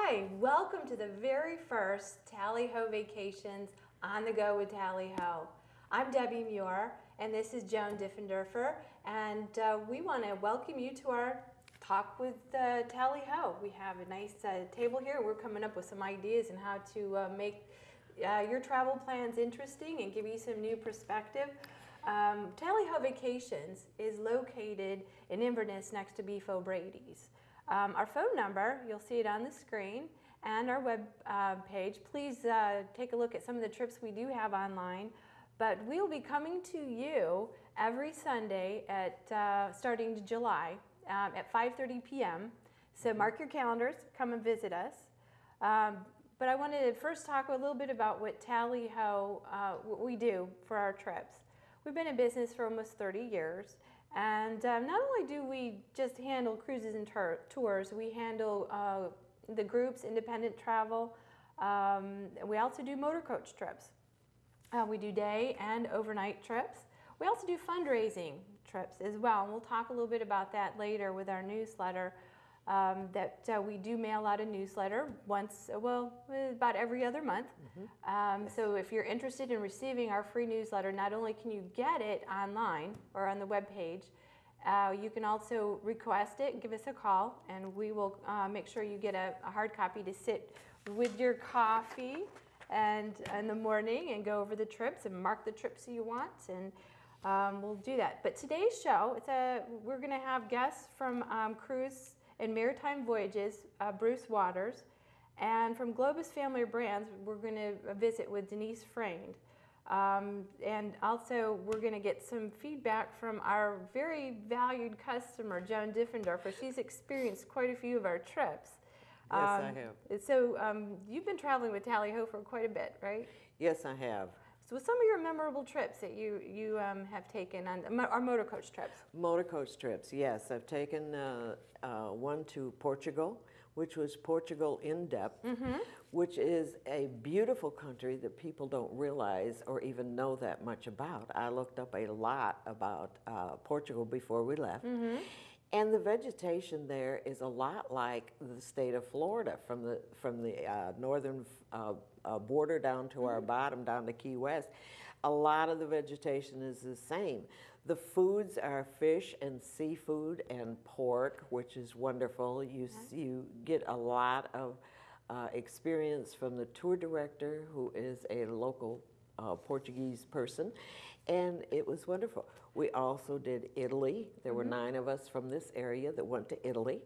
Hi, welcome to the very first Tally-Ho Vacations on the go with Tally-Ho. I'm Debbie Muir, and this is Joan Diffenderfer, and we want to welcome you to our Talk with Tally-Ho. We have a nice table here. We're coming up with some ideas on how to make your travel plans interesting and give you some new perspective. Tally-Ho Vacations is located in Inverness next to Beef O'Brady's. Our phone number, you'll see it on the screen, and our web page. Please take a look at some of the trips we do have online. But we'll be coming to you every Sunday at starting July at 5:30 p.m. So mark your calendars, come and visit us. But I wanted to first talk a little bit about what Tally-Ho, what we do for our trips. We've been in business for almost 30 years. And not only do we just handle cruises and tours, we handle the groups, independent travel. We also do motor coach trips. We do day and overnight trips. We also do fundraising trips as well. And we'll talk a little bit about that later with our newsletter. We do mail out a newsletter once, about every other month. So if you're interested in receiving our free newsletter, not only can you get it online or on the web page, you can also request it, give us a call, and we will make sure you get a hard copy to sit with your coffee and in the morning and go over the trips and mark the trips you want, and we'll do that. But today's show, we're going to have guests from Cruise and Maritime Voyages, Bruce Waters, and from Globus Family of Brands, we're going to visit with Denise Frayne. And also, we're going to get some feedback from our very valued customer, Joan Diffenderfer. She's experienced quite a few of our trips. Yes, I have. So you've been traveling with Tally-Ho for quite a bit, right? Yes, I have. So some of your memorable trips that you have taken on our motor coach trips? Motor coach trips, yes. I've taken one to Portugal, which was Portugal in depth, which is a beautiful country that people don't realize or even know that much about. I looked up a lot about Portugal before we left. And the vegetation there is a lot like the state of Florida, from the northern border down to our bottom, down to Key West. A lot of the vegetation is the same. The foods are fish and seafood and pork, which is wonderful. You get a lot of experience from the tour director, who is a local Portuguese person, and it was wonderful. We also did Italy. There were 9 of us from this area that went to Italy,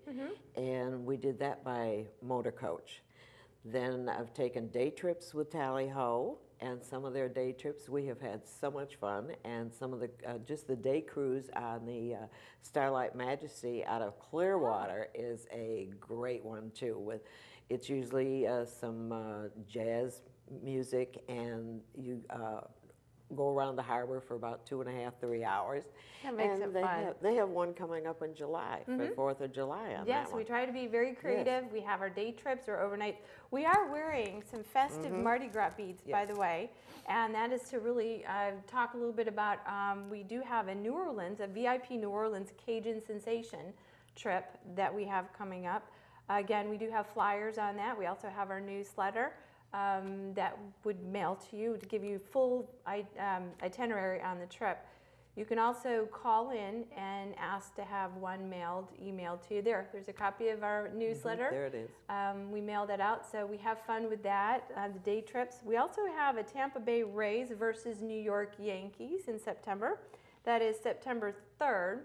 and we did that by motor coach. Then I've taken day trips with Tally-Ho, and some of their day trips we have had so much fun, and some of the just the day cruise on the Starlight Majesty out of Clearwater is a great one too. It's usually some jazz music, and you go around the harbor for about 2.5, 3 hours. That makes it fun. They have one coming up in July, for 4th of July on that one. We try to be very creative. Yes. We have our day trips or overnight. We are wearing some festive Mardi Gras beads, by the way, and that is to really talk a little bit about, we do have in New Orleans, a VIP New Orleans Cajun Sensation trip that we have coming up. Again, we do have flyers on that. We also have our newsletter that would mail to you to give you full itinerary on the trip. You can also call in and ask to have one emailed to you. There's a copy of our newsletter. There it is. We mail that out, so we have fun with that, the day trips. We also have a Tampa Bay Rays versus New York Yankees in September. That is September 3rd.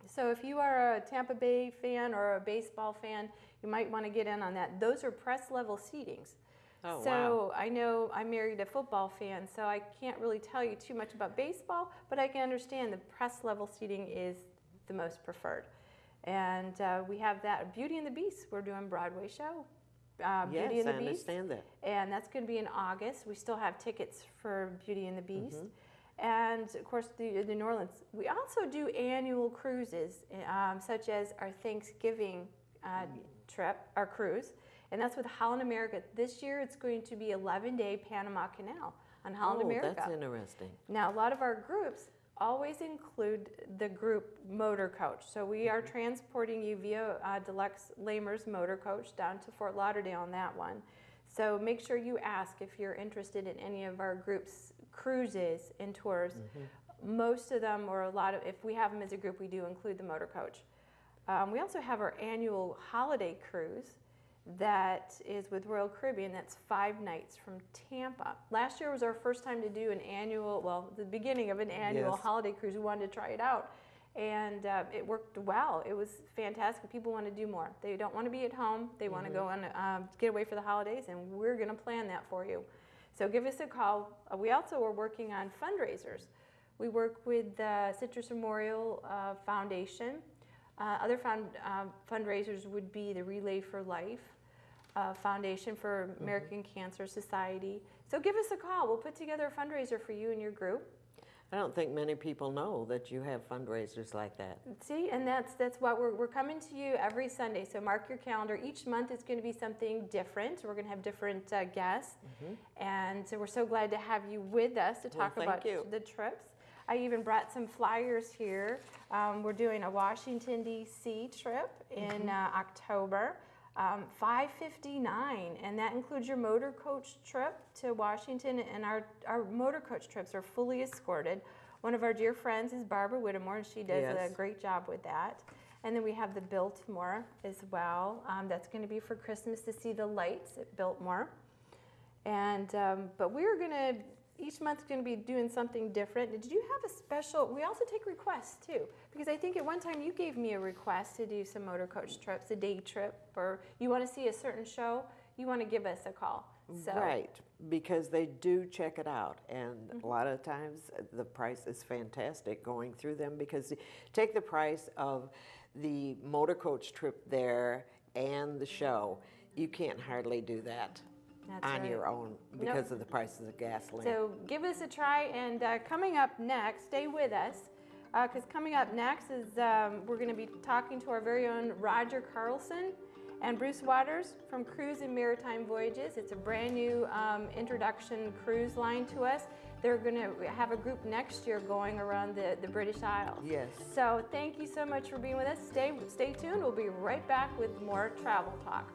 So if you are a Tampa Bay fan or a baseball fan, you might want to get in on that. Those are press level seatings. Oh, so wow. I know I married a football fan, so I can't really tell you too much about baseball, but I can understand the press level seating is the most preferred. And we have that Beauty and the Beast. We're doing Broadway show. Beauty and the Beast. I understand that. And that's going to be in August. We still have tickets for Beauty and the Beast. And of course, the New Orleans. We also do annual cruises, such as our Thanksgiving trip, our cruise. And that's with Holland America. This year, it's going to be 11-day Panama Canal on Holland America. That's interesting. Now, a lot of our groups always include the group motor coach. So we are transporting you via Deluxe Lamers motor coach down to Fort Lauderdale on that one. So make sure you ask if you're interested in any of our groups cruises and tours. Most of them, or a lot of, if we have them as a group, we do include the motor coach. We also have our annual holiday cruise that is with Royal Caribbean. That's 5 nights from Tampa. Last year was our first time to do an annual, well, the beginning of an annual holiday cruise. We wanted to try it out, and it worked well. It was fantastic. People want to do more. They don't want to be at home. They want to go and get away for the holidays, and we're going to plan that for you. So give us a call. We also are working on fundraisers. We work with the Citrus Memorial Foundation. Other fundraisers would be the Relay for Life Foundation for American Cancer Society. So give us a call. We'll put together a fundraiser for you and your group. I don't think many people know that you have fundraisers like that. See, and that's what we're coming to you every Sunday. So mark your calendar. Each month is going to be something different. We're going to have different guests, and so we're so glad to have you with us to talk about the trips. I even brought some flyers here. We're doing a Washington, D.C. trip in October, $559, and that includes your motor coach trip to Washington, and our motor coach trips are fully escorted. One of our dear friends is Barbara Whittemore, and she does a great job with that. And then we have the Biltmore as well. That's going to be for Christmas to see the lights at Biltmore. And but we're going to, each month's going to be doing something different. Did you have a special, we also take requests too, because I think at one time you gave me a request to do some motor coach trips, a day trip, or you want to see a certain show, you want to give us a call. So. Right, because they do check it out, and a lot of times the price is fantastic going through them, because take the price of the motor coach trip there and the show, you can't hardly do that. On your own because of the prices of gasoline. So give us a try, and coming up next, stay with us, because coming up next is we're going to be talking to our very own Roger Carlson and Bruce Waters from Cruise and Maritime Voyages. It's a brand new introduction cruise line to us. They're going to have a group next year going around the British Isles. Yes. So thank you so much for being with us. Stay tuned. We'll be right back with more travel talk.